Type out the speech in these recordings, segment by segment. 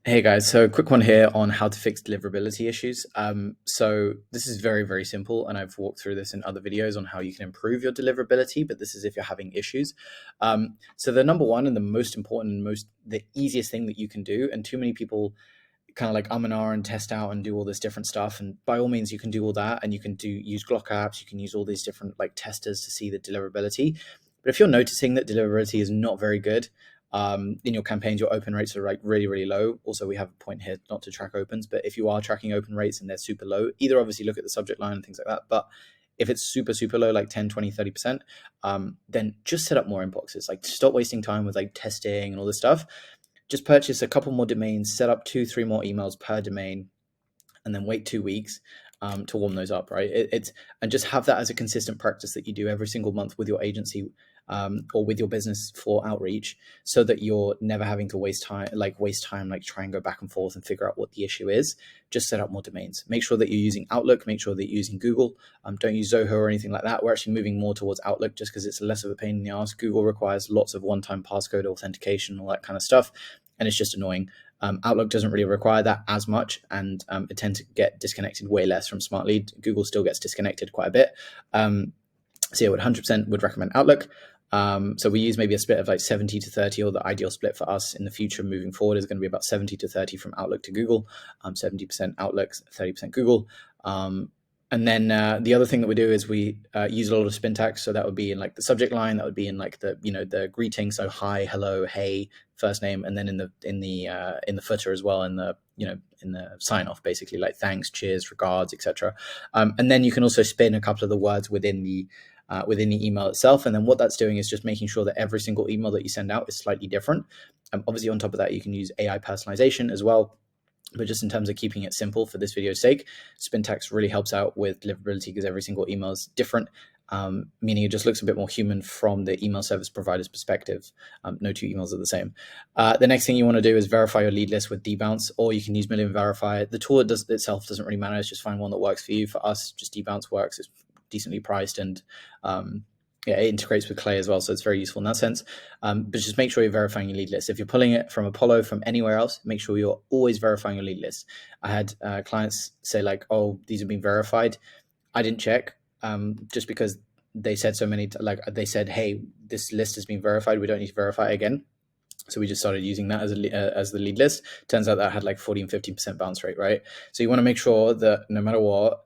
Hey guys, so quick one here on how to fix deliverability issues. So this is very, very simple, and I've walked through this in other videos on how you can improve your deliverability, but this is if you're having issues. So the number one and the most important and the easiest thing that you can do, and too many people kind of like and ah and test out and do all this different stuff. And by all means, you can do all that, and you can use Glock apps, you can use all these different like testers to see the deliverability. But if you're noticing that deliverability is not very good, in your campaigns, your open rates are like really, really low. Also, we have a point here not to track opens, but if you are tracking open rates and they're super low, either obviously look at the subject line and things like that. But if it's super, super low, like 10, 20, 30%, then just set up more inboxes. Like stop wasting time with like testing and all this stuff. Just purchase a couple more domains, set up 2, 3 more emails per domain, and then wait 2 weeks to warm those up, right? And just have that as a consistent practice that you do every single month with your agency or with your business for outreach, so that you're never having to waste time, like try and go back and forth and figure out what the issue is. Just set up more domains. Make sure that you're using Outlook. Make sure that you're using Google. Don't use Zoho or anything like that. We're actually moving more towards Outlook just because it's less of a pain in the ass. Google requires lots of one-time passcode authentication, all that kind of stuff, and it's just annoying. Outlook doesn't really require that as much, and it tends to get disconnected way less from Smart Lead. Google still gets disconnected quite a bit. So yeah, would 100% would recommend Outlook. So we use maybe a split of like 70 to 30, or the ideal split for us in the future moving forward is going to be about 70 to 30 from Outlook to Google, 70% Outlook, 30% Google. And then the other thing that we do is we use a lot of spin tags. So that would be in like the subject line, that would be in like the greeting. So hi, hello, hey, first name, and then in the footer as well, in the sign off, basically like thanks, cheers, regards, etc. And then you can also spin a couple of the words within the email itself. And then what that's doing is just making sure that every single email that you send out is slightly different. Obviously, on top of that, you can use AI personalization as well. But just in terms of keeping it simple for this video's sake, Spintax really helps out with deliverability because every single email is different, meaning it just looks a bit more human from the email service provider's perspective. No two emails are the same. The next thing you want to do is verify your lead list with debounce, or you can use Million Verify. The tool itself doesn't really matter. It's just find one that works for you. For us, just debounce works. It's decently priced, and it integrates with Clay as well, so it's very useful in that sense. But just make sure you're verifying your lead list. If you're pulling it from Apollo, from anywhere else, make sure you're always verifying your lead list. I had clients say like, "Oh, these have been verified." I didn't check, just because they said so many. They said, "Hey, this list has been verified. We don't need to verify it again." So we just started using that as the lead list. Turns out that had like 40 and 15% bounce rate, right? So you want to make sure that no matter what,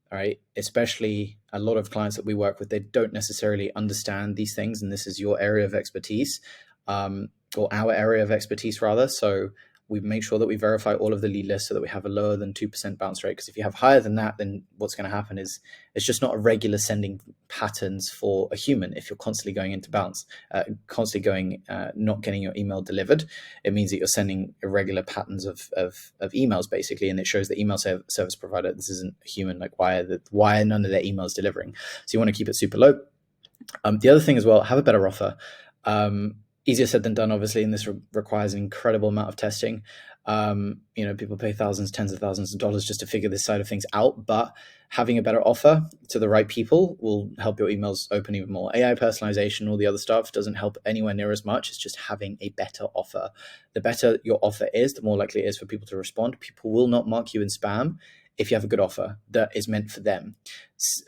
right, especially a lot of clients that we work with, they don't necessarily understand these things, and this is your area of expertise, or our area of expertise rather. So we make sure that we verify all of the lead lists so that we have a lower than 2% bounce rate, because if you have higher than that, then what's going to happen is it's just not a regular sending patterns for a human. If you're constantly going into bounce, constantly going not getting your email delivered, it means that you're sending irregular patterns of emails basically, and it shows the email service provider this isn't a human. Like why are none of their emails delivering? So you want to keep it super low. The other thing as well, have a better offer. Easier said than done, obviously, and this requires an incredible amount of testing. People pay thousands, tens of thousands of dollars just to figure this side of things out, but having a better offer to the right people will help your emails open even more. AI personalization, all the other stuff doesn't help anywhere near as much. It's just having a better offer. The better your offer is, the more likely it is for people to respond. People will not mark you in spam if you have a good offer that is meant for them.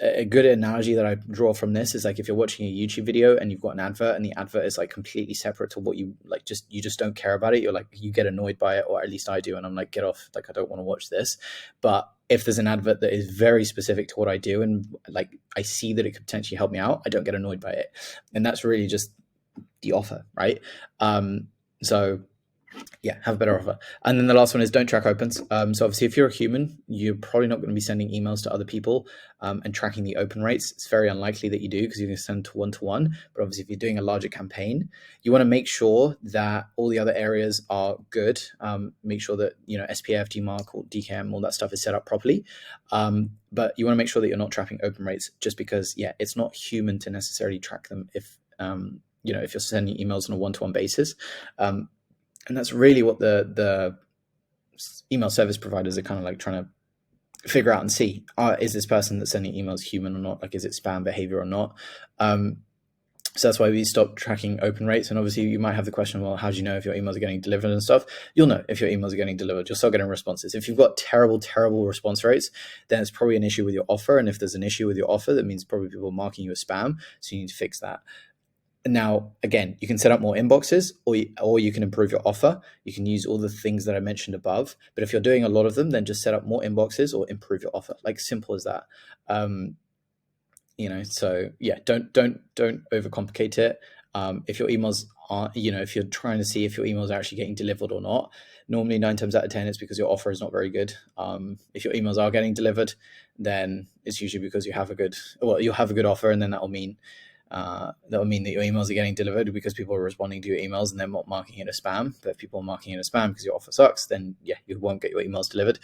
A good analogy that I draw from this is like if you're watching a YouTube video and you've got an advert, and the advert is like completely separate to what you like, you just don't care about it. You're like, you get annoyed by it, or at least I do, and I'm like, get off, like I don't want to watch this. But if there's an advert that is very specific to what I do, and like I see that it could potentially help me out, I don't get annoyed by it. And that's really just the offer, right? So yeah, have a better offer. And then the last one is don't track opens. So obviously, if you're a human, you're probably not going to be sending emails to other people and tracking the open rates. It's very unlikely that you do, because you can send to one. But obviously, if you're doing a larger campaign, you want to make sure that all the other areas are good. Make sure that SPF, DMARC, or DKM, all that stuff is set up properly. But you want to make sure that you're not tracking open rates, just because it's not human to necessarily track them if if you're sending emails on a one-to-one basis. And that's really what the email service providers are kind of like trying to figure out and see. Is this person that's sending emails human or not? Like, is it spam behavior or not? So that's why we stopped tracking open rates. And obviously you might have the question, well, how do you know if your emails are getting delivered and stuff? You'll know if your emails are getting delivered. You'll start getting responses. If you've got terrible, terrible response rates, then it's probably an issue with your offer. And if there's an issue with your offer, that means probably people are marking you as spam. So you need to fix that. Now, again, you can set up more inboxes, or you can improve your offer. You can use all the things that I mentioned above. But if you're doing a lot of them, then just set up more inboxes or improve your offer. Like, simple as that. So yeah, don't overcomplicate it. If your emails are, if you're trying to see if your emails are actually getting delivered or not, normally 9 times out of 10 it's because your offer is not very good. If your emails are getting delivered, then it's usually because you'll have a good offer, and then that'll mean that your emails are getting delivered because people are responding to your emails and they're not marking it as spam. But if people are marking it as spam because your offer sucks, then yeah, you won't get your emails delivered.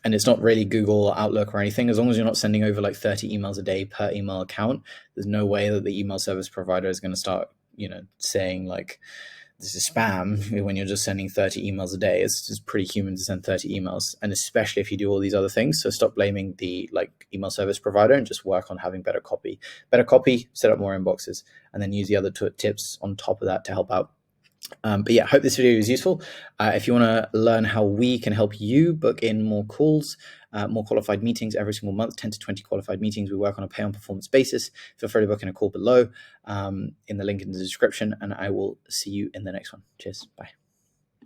And it's not really Google or Outlook or anything. As long as you're not sending over like 30 emails a day per email account, there's no way that the email service provider is going to start, saying like, this is spam when you're just sending 30 emails a day. It's just pretty human to send 30 emails. And especially if you do all these other things. So stop blaming the email service provider and just work on having better copy, set up more inboxes, and then use the other tips on top of that to help out. But yeah, hope this video was useful. If you want to learn how we can help you book in more calls, more qualified meetings every single month, 10 to 20 qualified meetings. We work on a pay on performance basis. Feel free to book in a call below in the link in the description, and I will see you in the next one. Cheers. Bye.